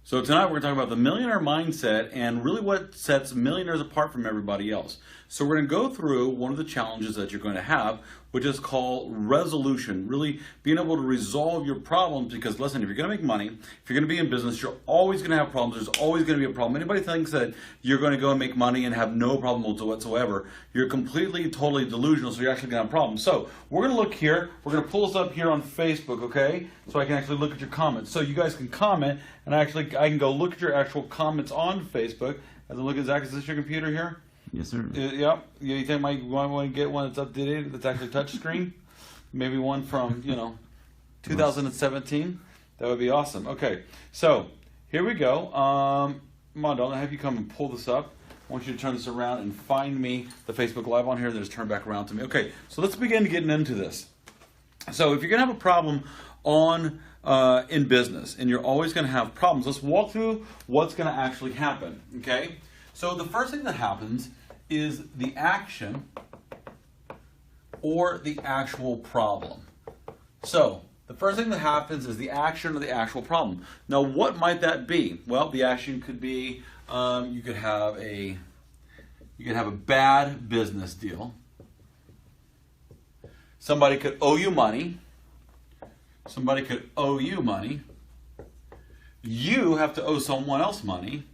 So tonight we're going to talk about the millionaire mindset and really what sets millionaires apart from everybody else. So we're going to go through one of the challenges that you're going to have, which is called resolution. Really being able to resolve your problems, because listen, if you're going to make money, if you're going to be in business, you're always going to have problems. There's always going to be a problem. Anybody thinks that you're going to go and make money and have no problem whatsoever, you're completely, totally delusional, so you're actually going to have problems. So we're going to look here. We're going to pull this up here on Facebook, okay? So I can actually look at your comments. So you guys can comment, and I can go look at your actual comments on Facebook. As I look at Zach, is this your computer here? Yes, sir. Yep. You think I might want to get one that's updated, that's actually touchscreen? Maybe one from, 2017? That would be awesome. Okay, so here we go. Armando, I'm going to have you come and pull this up. I want you to turn this around and find me the Facebook Live on here, and then just turn back around to me. Okay, so let's begin getting into this. So if you're going to have a problem in business, and you're always going to have problems, let's walk through what's going to actually happen, okay? So the first thing that happens is the action or the actual problem. So the first thing that happens is the action or the actual problem. Now what might that be? Well, the action could be you could have a bad business deal. Somebody could owe you money. Somebody could owe you money. You have to owe someone else money.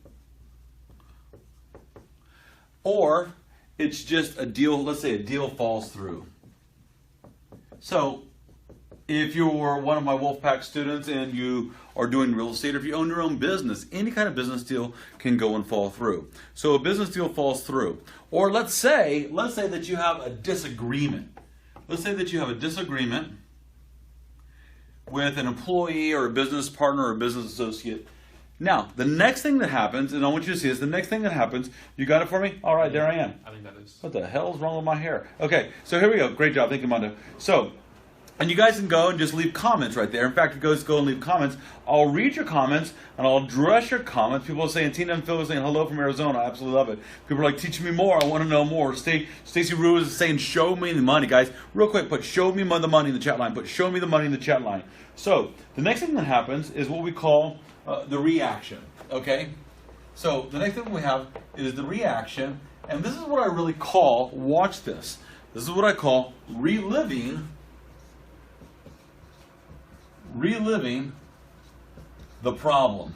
Or it's just a deal, let's say a deal falls through. So if you're one of my Wolfpack students and you are doing real estate, or if you own your own business, any kind of business deal can go and fall through. So a business deal falls through. Or let's say that you have a disagreement. Let's say that you have a disagreement with an employee or a business partner or a business associate. Now, the next thing that happens, and I want you to see this, the next thing that happens, you got it for me? All right, there I am. I think that is. What the hell is wrong with my hair? Okay, so here we go. Great job. Thank you, Armando. So, and you guys can go and just leave comments right there. In fact, you guys go and leave comments. I'll read your comments, and I'll address your comments. People are saying, Tina and Phil are saying hello from Arizona. I absolutely love it. People are like, teach me more. I want to know more. Stacy Rue is saying, show me the money. Guys, real quick, put show me the money in the chat line. Put show me the money in the chat line. So, the next thing that happens is what we call the reaction. Okay? So, the next thing we have is the reaction. And this is what I really call, watch this. This is what I call reliving the problem.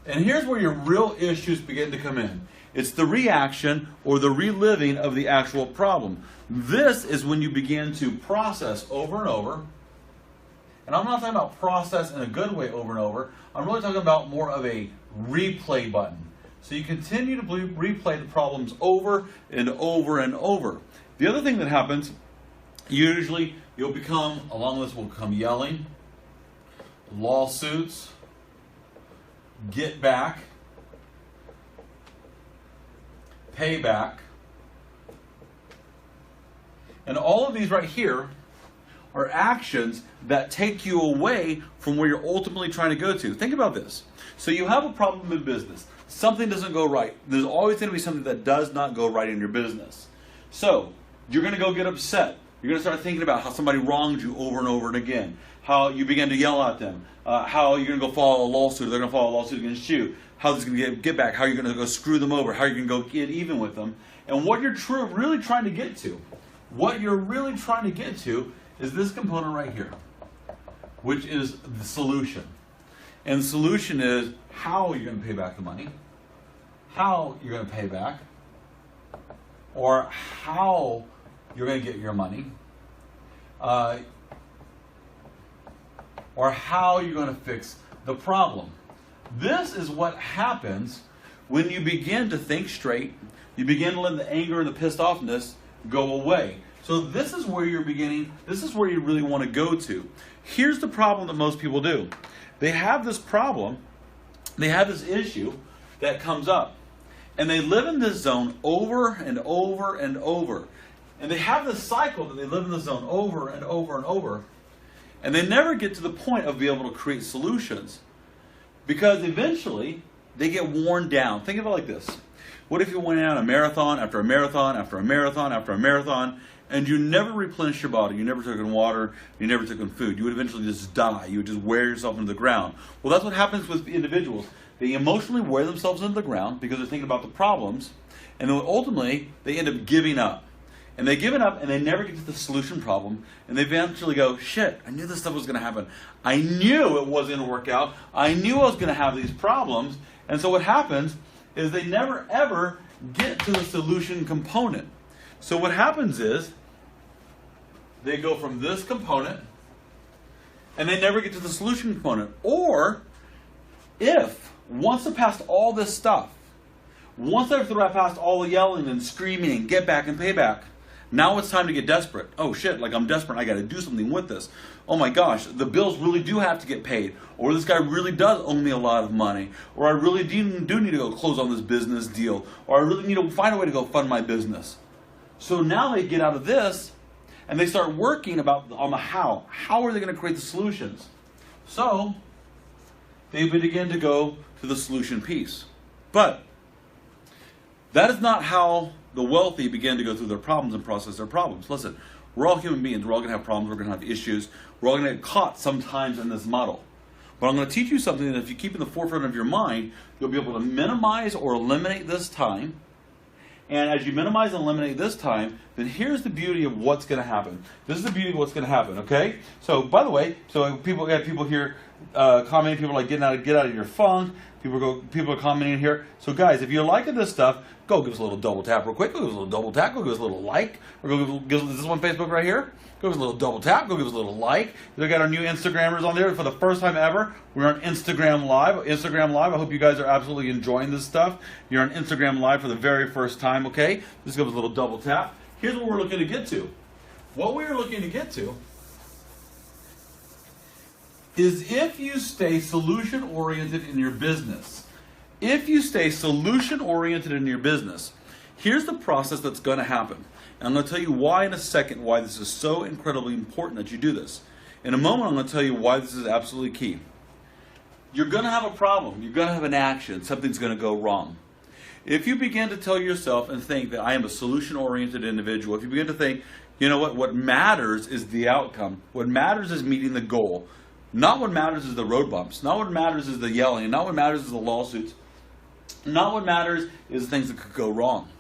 And here's where your real issues begin to come in. It's the reaction or the reliving of the actual problem. This is when you begin to process over and over. And I'm not talking about process in a good way over and over. I'm really talking about more of a replay button. So you continue to replay the problems over and over and over. The other thing that happens, usually you'll become, along with this will come yelling, lawsuits, get back, payback, and all of these right here are actions that take you away from where you're ultimately trying to go to. Think about this. So you have a problem in business. Something doesn't go right. There's always going to be something that does not go right in your business. So you're going to go get upset. You're going to start thinking about how somebody wronged you over and over and again. How you begin to yell at them. How you're going to go file a lawsuit. They're going to file a lawsuit against you. How this is going to get back. How you're going to go screw them over. How you're going to go get even with them. And what you're really trying to get to, is this component right here, which is the solution. And the solution is how you're going to pay back the money, how you're going to pay back, or how you're going to get your money, or how you're going to fix the problem. This is what happens when you begin to think straight, you begin to let the anger and the pissed offness go away. So this is where you're beginning, this is where you really want to go to. Here's the problem that most people do. They have this problem, they have this issue that comes up, and they live in this zone over and over and over. And they have this cycle that they live in the zone over and over and over, and they never get to the point of being able to create solutions. Because eventually, they get worn down. Think of it like this. What if you went out a marathon after a marathon after a marathon after a marathon, and you never replenished your body, you never took in water, you never took in food, you would eventually just die. You would just wear yourself into the ground. Well, that's what happens with individuals. They emotionally wear themselves into the ground because they're thinking about the problems, and then ultimately they end up giving up. And they give it up, and they never get to the solution problem, and they eventually go, shit, I knew this stuff was going to happen. I knew it wasn't going to work out. I knew I was going to have these problems. And so what happens is they never, ever get to the solution component. So what happens is they go from this component, and they never get to the solution component. Or if, once they're past all this stuff, once they're past all the yelling and screaming and get back and payback, now it's time to get desperate. Oh shit, like I'm desperate, I got to do something with this. Oh my gosh, the bills really do have to get paid. Or this guy really does owe me a lot of money. Or I really do need to go close on this business deal. Or I really need to find a way to go fund my business. So now they get out of this and they start working on the how. How are they going to create the solutions? So they begin to go to the solution piece. But that is not how the wealthy begin to go through their problems and process their problems. Listen, we're all human beings. We're all going to have problems. We're going to have issues. We're all going to get caught sometimes in this muddle. But I'm going to teach you something that if you keep in the forefront of your mind, you'll be able to minimize or eliminate this time. And as you minimize and eliminate this time, then here's the beauty of what's going to happen. This is the beauty of what's going to happen, okay? So, by the way, so people here commenting, people are like get out of your funk. People are commenting here. So guys, if you're liking this stuff, go give us a little double tap real quick. Go give us a little double tap. Go give us a little like. Or go give us this one Facebook right here. Go give us a little double tap. Go give us a little like. We got our new Instagrammers on there for the first time ever. We're on Instagram Live. I hope you guys are absolutely enjoying this stuff. You're on Instagram Live for the very first time. Okay, just give us a little double tap. Here's what we're looking to get to. What we are looking to get to is if you stay solution-oriented in your business. If you stay solution-oriented in your business, here's the process that's going to happen. And I'm going to tell you why in a second, why this is so incredibly important that you do this. In a moment, I'm going to tell you why this is absolutely key. You're going to have a problem. You're going to have an action. Something's going to go wrong. If you begin to tell yourself and think that I am a solution-oriented individual, if you begin to think, you know what matters is the outcome. What matters is meeting the goal. Not what matters is the road bumps. Not what matters is the yelling. Not what matters is the lawsuits. Not what matters is the things that could go wrong.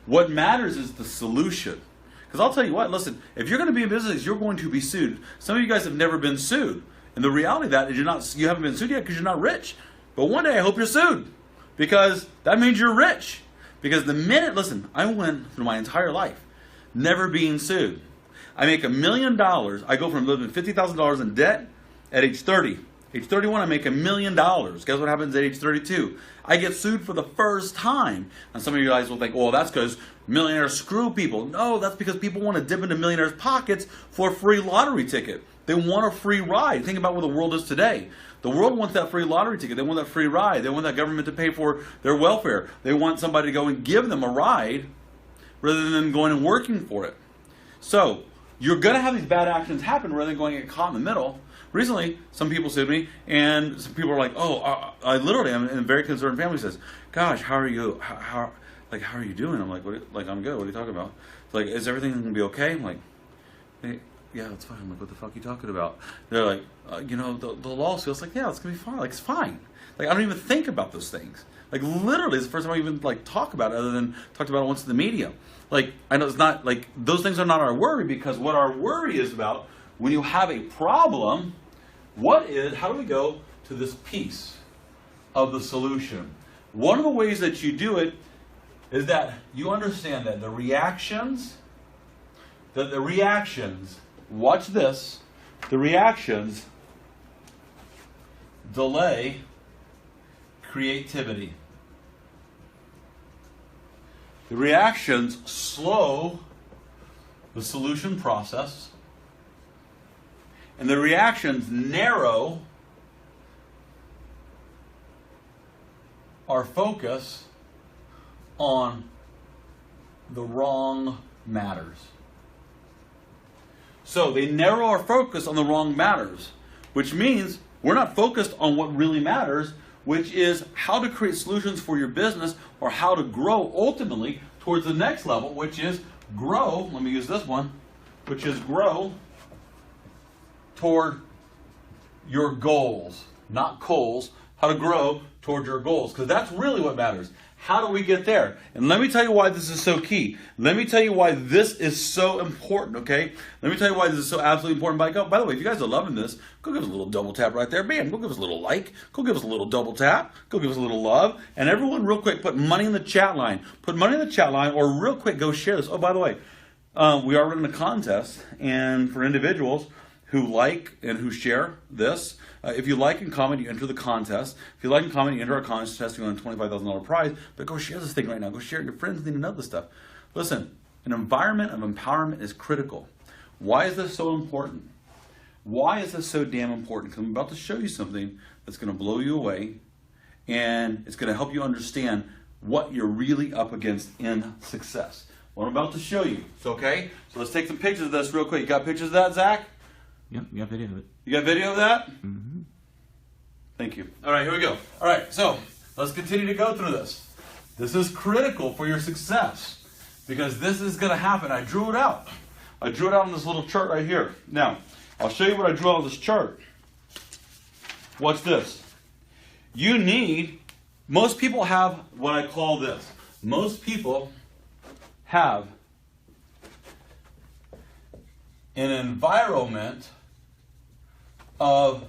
What matters is the solution. Because I'll tell you what, listen, if you're going to be in business, you're going to be sued. Some of you guys have never been sued. And the reality of that is you haven't been sued yet because you're not rich. But one day I hope you're sued. Because that means you're rich. Because the minute, listen, I went through my entire life never being sued. I make $1 million. I go from living $50,000 in debt at age 30. Age 31, I make $1 million. Guess what happens at age 32? I get sued for the first time. And some of you guys will think, well, that's because millionaires screw people. No, that's because people want to dip into millionaires' pockets for a free lottery ticket. They want a free ride. Think about where the world is today. The world wants that free lottery ticket. They want that free ride. They want that government to pay for their welfare. They want somebody to go and give them a ride rather than going and working for it. So, you're going to have these bad actions happen rather than going and get caught in the middle. Recently, some people sued me, and some people are like, "Oh, I literally am." And a very concerned family says, "Gosh, how are you? How are you doing?" I'm like, I'm good. What are you talking about? It's like, is everything going to be okay? I'm like, hey, yeah, it's fine. I'm like, what the fuck are you talking about? They're like, the lawsuit. It's like, yeah, it's going to be fine. Like, it's fine. Like, I don't even think about those things. Like, literally, it's the first time I even talk about it, other than talked about it once in the media. Like, I know it's not like those things are not our worry, because what our worry is about when you have a problem. How do we go to this piece of the solution? One of the ways that you do it is that you understand that the reactions, watch this, the reactions delay creativity. The reactions slow the solution process. And the reactions narrow our focus on the wrong matters. So they narrow our focus on the wrong matters, which means we're not focused on what really matters, which is how to create solutions for your business or how to grow ultimately towards the next level, which is grow, let me use this one, which is grow toward your goals, not goals, how to grow toward your goals, because that's really what matters. How do we get there? And let me tell you why this is so key. Let me tell you why this is so important, okay? Let me tell you why this is so absolutely important. By the way, if you guys are loving this, go give us a little double tap right there. Bam, go give us a little like. Go give us a little double tap. Go give us a little love. And everyone, real quick, put money in the chat line. Put money in the chat line, or real quick, go share this. Oh, by the way, we are running a contest, and for individuals who like and who share this, if you like and comment, you enter the contest. If you like and comment, you enter our contest, you win a $25,000 prize. But go share this thing right now. Go share it. Your friends need to know this stuff. Listen, an environment of empowerment is critical. Why is this so important? Why is this so damn important? Because I'm about to show you something that's going to blow you away, and it's going to help you understand what you're really up against in success. What I'm about to show you. It's okay? So let's take some pictures of this real quick. You got pictures of that, Zach? Yep, you got video of it. You got video of that? Mm-hmm. Thank you. All right, here we go. All right, so let's continue to go through this. This is critical for your success because this is going to happen. I drew it out. I drew it out on this little chart right here. Now, I'll show you what I drew out on this chart. Watch this. You need, most people have what I call this. Most people have an environment of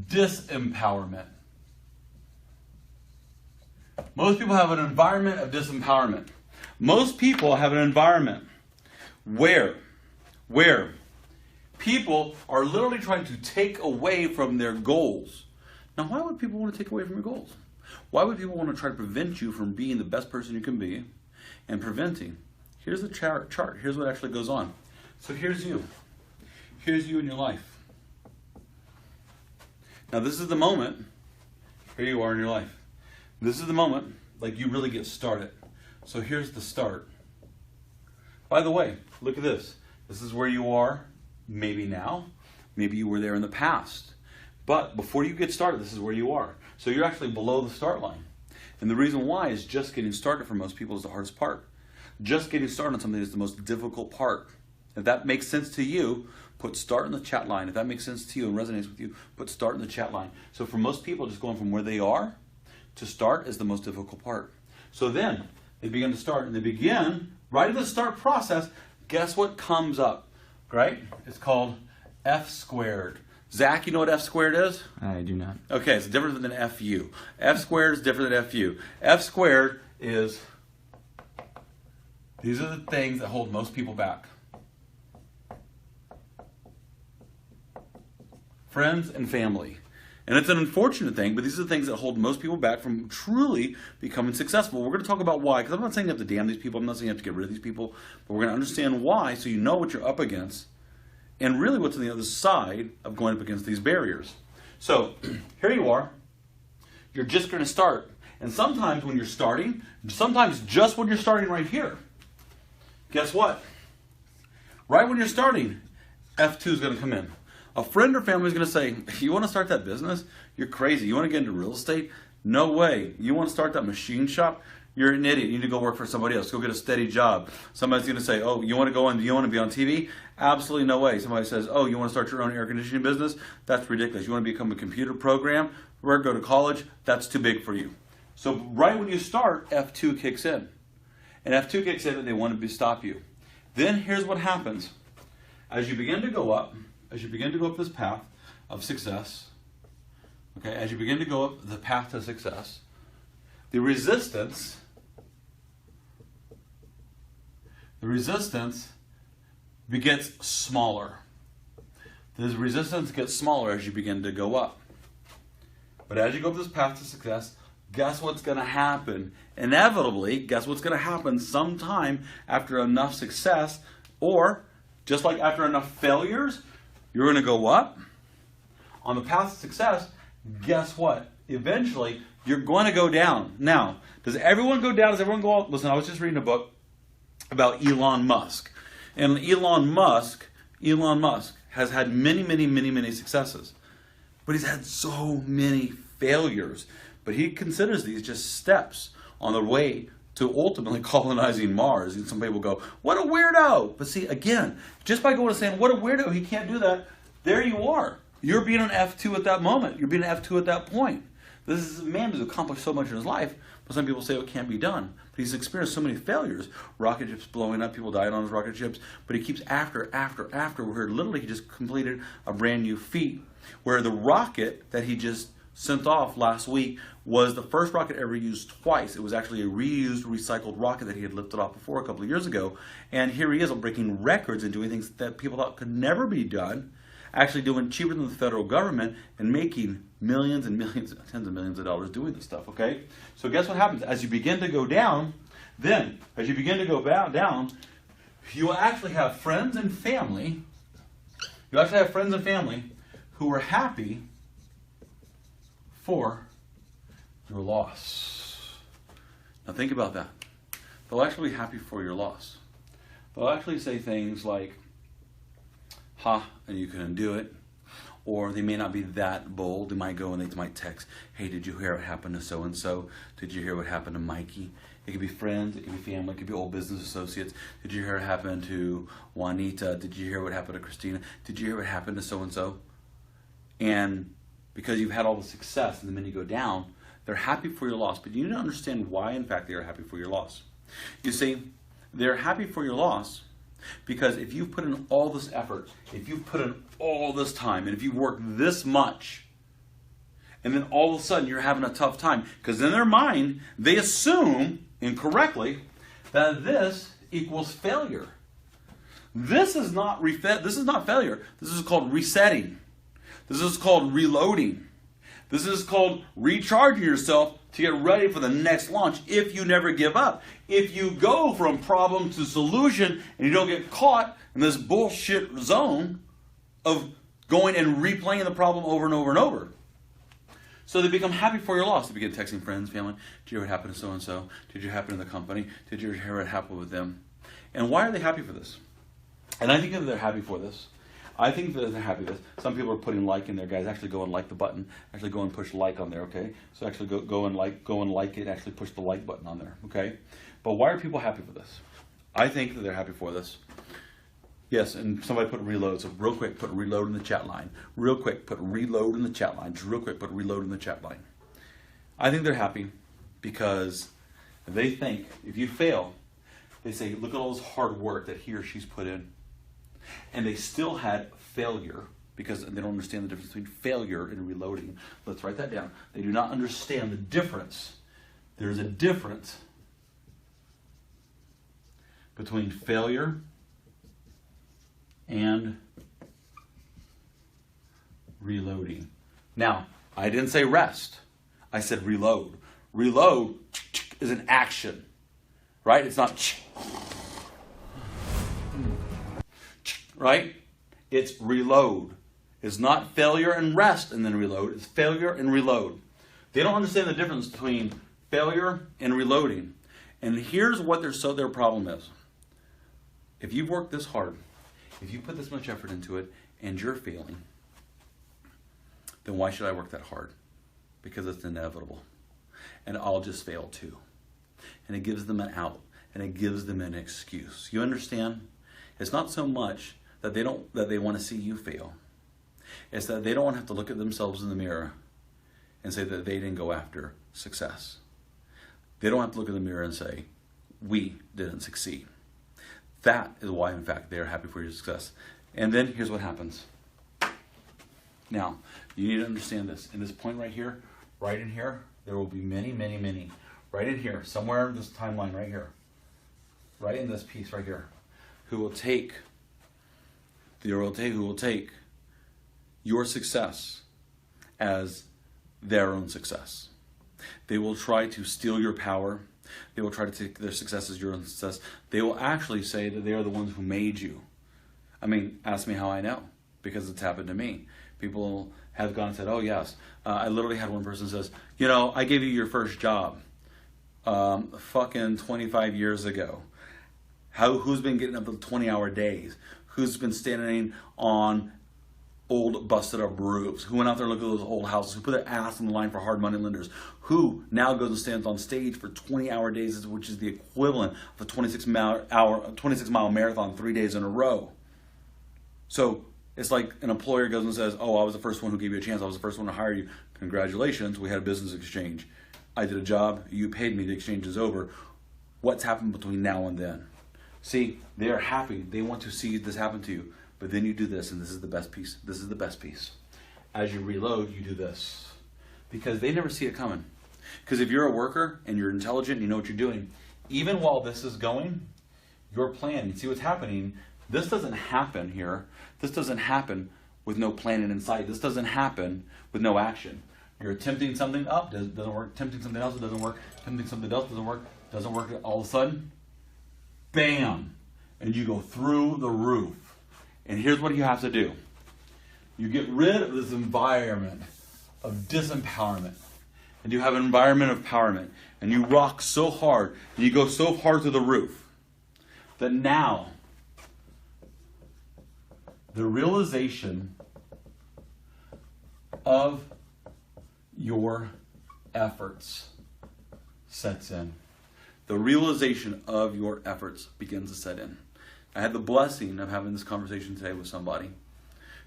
disempowerment. Most people have an environment of disempowerment. Most people have an environment where people are literally trying to take away from their goals. Now, why would people want to take away from your goals? Why would people want to try to prevent you from being the best person you can be and preventing? Here's the chart. Here's what actually goes on. So here's you. Here's you in your life. Now this is the moment. Here you are in your life. This is the moment, like you really get started. So here's the start. By the way, look at this. This is where you are, maybe now. Maybe you were there in the past. But before you get started, this is where you are. So you're actually below the start line. And the reason why is just getting started for most people is the hardest part. Just getting started on something is the most difficult part. If that makes sense to you, put start in the chat line. If that makes sense to you and resonates with you, put start in the chat line. So for most people, just going from where they are to start is the most difficult part. So then they begin to start, and they begin right in the start process. Guess what comes up, right? It's called F squared. Zach, you know what F squared is? I do not. Okay, it's different than FU. F squared is different than FU. F squared is, these are the things that hold most people back. Friends and family. And it's an unfortunate thing, but these are the things that hold most people back from truly becoming successful. We're going to talk about why, because I'm not saying you have to damn these people. I'm not saying you have to get rid of these people. But we're going to understand why so you know what you're up against and really what's on the other side of going up against these barriers. So here you are. You're just going to start. And sometimes when you're starting, sometimes just when you're starting right here, guess what? Right when you're starting, F2 is going to come in. A friend or family is going to say, you want to start that business? You're crazy. You want to get into real estate? No way. You want to start that machine shop? You're an idiot. You need to go work for somebody else. Go get a steady job. Somebody's going to say, oh, you want to go on? You want to be on TV? Absolutely no way. Somebody says, oh, you want to start your own air conditioning business? That's ridiculous. You want to become a computer program? Or go to college? That's too big for you. So right when you start, F2 kicks in. And F2 kicks in and they want to stop you. Then here's what happens. As you begin to go up, this path of success, okay, as you begin to go up the path to success, the resistance begets smaller. The resistance gets smaller as you begin to go up. But as you go up this path to success, guess what's going to happen? Inevitably, guess what's going to happen sometime after enough success, or just like after enough failures, you're going to go up on the path to success. Guess what? Eventually, you're going to go down. Now, does everyone go down? Does everyone go up? Listen, I was just reading a book about Elon Musk. And Elon Musk has had many successes. But he's had so many failures. But he considers these just steps on the way to ultimately colonizing Mars. And some people go, what a weirdo. But see, again, just by going and saying, what a weirdo, he can't do that, there you are. You're being an F2 at that moment. You're being an F2 at that point. This is a man who's accomplished so much in his life, but some people say it can't be done. But he's experienced so many failures. Rocket ships blowing up, people dying on his rocket ships, but he keeps after, where literally he just completed a brand new feat, where the rocket that he just sent off last week was the first rocket ever used twice. It was actually a reused, recycled rocket that he had lifted off before a couple of years ago. And here he is breaking records and doing things that people thought could never be done, actually doing cheaper than the federal government and making millions and millions, tens of millions of dollars doing this stuff, okay? So guess what happens? As you begin to go down, you will actually have friends and family, who are happy for your loss. Now think about that. They'll actually be happy for your loss. They'll actually say things like, ha, and you couldn't do it. Or they may not be that bold. They might go and they might text, hey, did you hear what happened to so-and-so? Did you hear what happened to Mikey? It could be friends, it could be family, it could be old business associates. Did you hear what happened to Juanita? Did you hear what happened to Christina? Did you hear what happened to so-and-so? And because you've had all the success and the minute you go down, they're happy for your loss. But you need to understand why, in fact, they are happy for your loss. You see, they're happy for your loss because if you've put in all this effort, if you've put in all this time, and if you've worked this much, and then all of a sudden you're having a tough time, because in their mind, they assume, incorrectly, that this equals failure. This is not failure. This is called resetting. This is called reloading. This is called recharging yourself to get ready for the next launch if you never give up. If you go from problem to solution and you don't get caught in this bullshit zone of going and replaying the problem over and over and over. So they become happy for your loss. They begin texting friends, family. Did you hear what happened to so-and-so? Did you happen in the company? Did you hear what happened with them? And why are they happy for this? And I think that they're happy for this. I think that they're happy with this. Some people are putting like in there, guys. Actually go and like the button. Actually go and push like on there, okay? So actually go and like it. Actually push the like button on there, okay? But why are people happy for this? I think that they're happy for this. Yes, and somebody put reload. So real quick, put reload in the chat line. Real quick, put reload in the chat line. Just real quick, put reload in the chat line. I think they're happy because they think if you fail, they say, look at all this hard work that he or she's put in. And they still had failure because they don't understand the difference between failure and reloading. Let's write that down. They do not understand the difference. There's a difference between failure and reloading. Now, I didn't say rest. I said reload. Reload is an action, right? It's not right? It's reload. It's not failure and rest and then reload. It's failure and reload. They don't understand the difference between failure and reloading. And here's what their problem is. If you've worked this hard, if you put this much effort into it and you're failing, then why should I work that hard? Because it's inevitable. And I'll just fail too. And it gives them an out. And it gives them an excuse. You understand? It's not so much that they want to see you fail. It's that they don't want to have to look at themselves in the mirror and say that they didn't go after success. They don't have to look in the mirror and say, we didn't succeed. That is why, in fact, they are happy for your success. And then here's what happens. Now, you need to understand this. In this point right here, right in here, there will be many, many, many. Right in here, somewhere in this timeline right here. Right in this piece right here. Who will take your success as their own success. They will try to steal your power. They will try to take their success as your own success. They will actually say that they are the ones who made you. I mean, ask me how I know, because it's happened to me. People have gone and said, oh yes. I literally had one person says, I gave you your first job fucking 25 years ago. Who's been getting up to 20-hour days? Who's been standing on old busted up roofs, who went out there and looked at those old houses, who put their ass on the line for hard money lenders, who now goes and stands on stage for 20-hour days, which is the equivalent of a 26-mile marathon 3 days in a row. So it's like an employer goes and says, oh, I was the first one who gave you a chance. I was the first one to hire you. Congratulations, we had a business exchange. I did a job, you paid me, the exchange is over. What's happened between now and then? See, they are happy. They want to see this happen to you. But then you do this, and this is the best piece. This is the best piece. As you reload, you do this. Because they never see it coming. Because if you're a worker and you're intelligent and you know what you're doing, even while this is going, you're planning. See what's happening? This doesn't happen here. This doesn't happen with no planning in sight. This doesn't happen with no action. You're attempting something up, doesn't work. Attempting something else, it doesn't work. Attempting something else, doesn't work. All of a sudden, bam! And you go through the roof. And here's what you have to do. You get rid of this environment of disempowerment. And you have an environment of empowerment. And you rock so hard, and you go so hard to the roof, that now the realization of your efforts sets in. The realization of your efforts begins to set in. I had the blessing of having this conversation today with somebody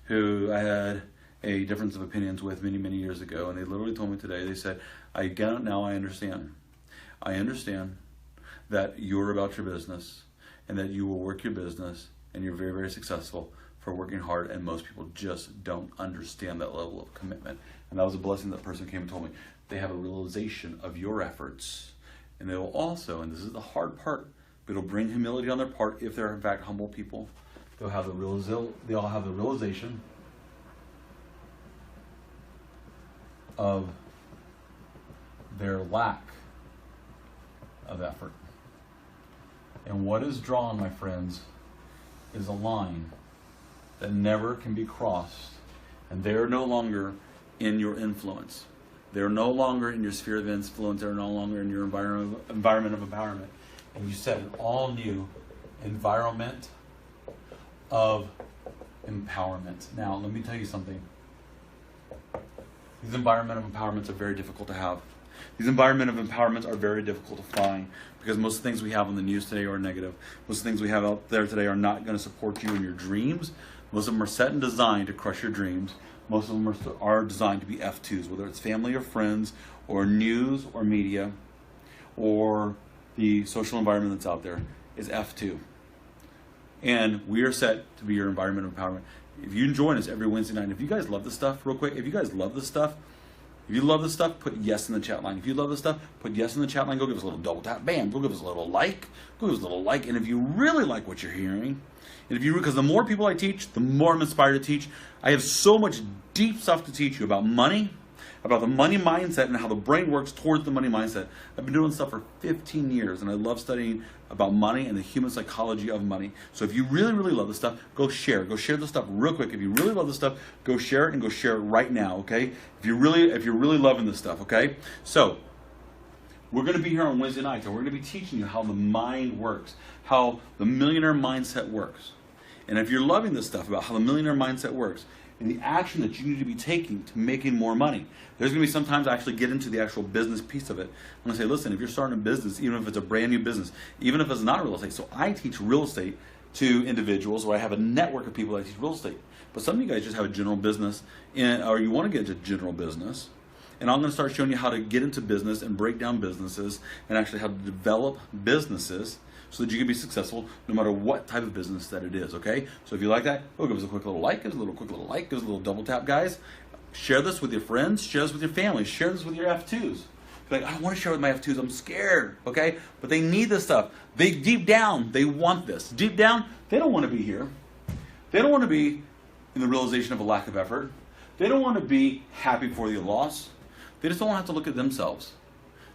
who I had a difference of opinions with many, many years ago. And they literally told me today, they said, I get it now, I understand. I understand that you're about your business and that you will work your business and you're very, very successful for working hard. And most people just don't understand that level of commitment. And that was a blessing that person came and told me. They have a realization of your efforts. And they will also, and this is the hard part, but it'll bring humility on their part if they're in fact humble people. They'll have the realization of their lack of effort. And what is drawn, my friends, is a line that never can be crossed. And they're no longer in your influence. They're no longer in your sphere of influence. They're no longer in your environment of empowerment. And you set an all-new environment of empowerment. Now, let me tell you something. These environment of empowerments are very difficult to have. These environment of empowerments are very difficult to find because most of the things we have on the news today are negative. Most of the things we have out there today are not going to support you in your dreams. Most of them are set and designed to crush your dreams. Most of them are designed to be F2s, whether it's family or friends or news or media or the social environment that's out there is F2. And we are set to be your environment of empowerment. If you join us every Wednesday night, if you guys love this stuff, real quick, if you guys love this stuff, put yes in the chat line. If you love this stuff, put yes in the chat line. Go give us a little double tap. Bam. Go give us a little like. Go give us a little like. And if you really like what you're hearing, and because the more people I teach, the more I'm inspired to teach. I have so much deep stuff to teach you about money, about the money mindset and how the brain works towards the money mindset. I've been doing stuff for 15 years and I love studying about money and the human psychology of money. So if you really, really love this stuff, go share. Go share this stuff real quick. If you really love this stuff, go share it and go share it right now, okay? If you're really loving this stuff, okay? So we're going to be here on Wednesday nights and we're going to be teaching you how the mind works, how the millionaire mindset works. And if you're loving this stuff about how the millionaire mindset works, and the action that you need to be taking to making more money. There's going to be sometimes I actually get into the actual business piece of it. I'm going to say, listen, if you're starting a business, even if it's a brand new business, even if it's not real estate. So I teach real estate to individuals, or I have a network of people that teach real estate. But some of you guys just have a general business, or you want to get into general business. And I'm going to start showing you how to get into business and break down businesses and actually how to develop businesses so that you can be successful no matter what type of business that it is, okay? So if you like that, go give us a quick little like, give us a quick little like, give us a little double tap, guys. Share this with your friends, share this with your family, share this with your F2s. Like, I don't want to share with my F2s, I'm scared, okay? But they need this stuff. They deep down, they want this. Deep down, they don't want to be here. They don't want to be in the realization of a lack of effort. They don't want to be happy for the loss. They just don't want to have to look at themselves.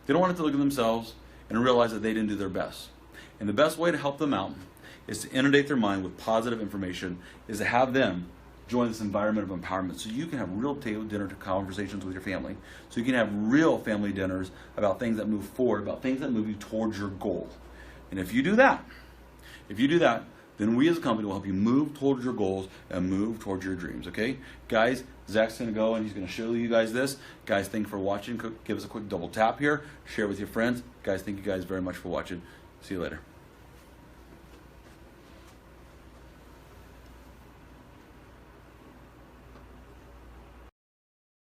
They don't want to have to look at themselves and realize that they didn't do their best. And the best way to help them out is to inundate their mind with positive information, is to have them join this environment of empowerment so you can have real table dinner conversations with your family. So you can have real family dinners about things that move forward, about things that move you towards your goal. And if you do that, then we as a company will help you move towards your goals and move towards your dreams, okay? Guys, Zach's going to go and he's going to show you guys this. Guys, thank you for watching. Give us a quick double tap here. Share with your friends. Guys, thank you guys very much for watching. See you later.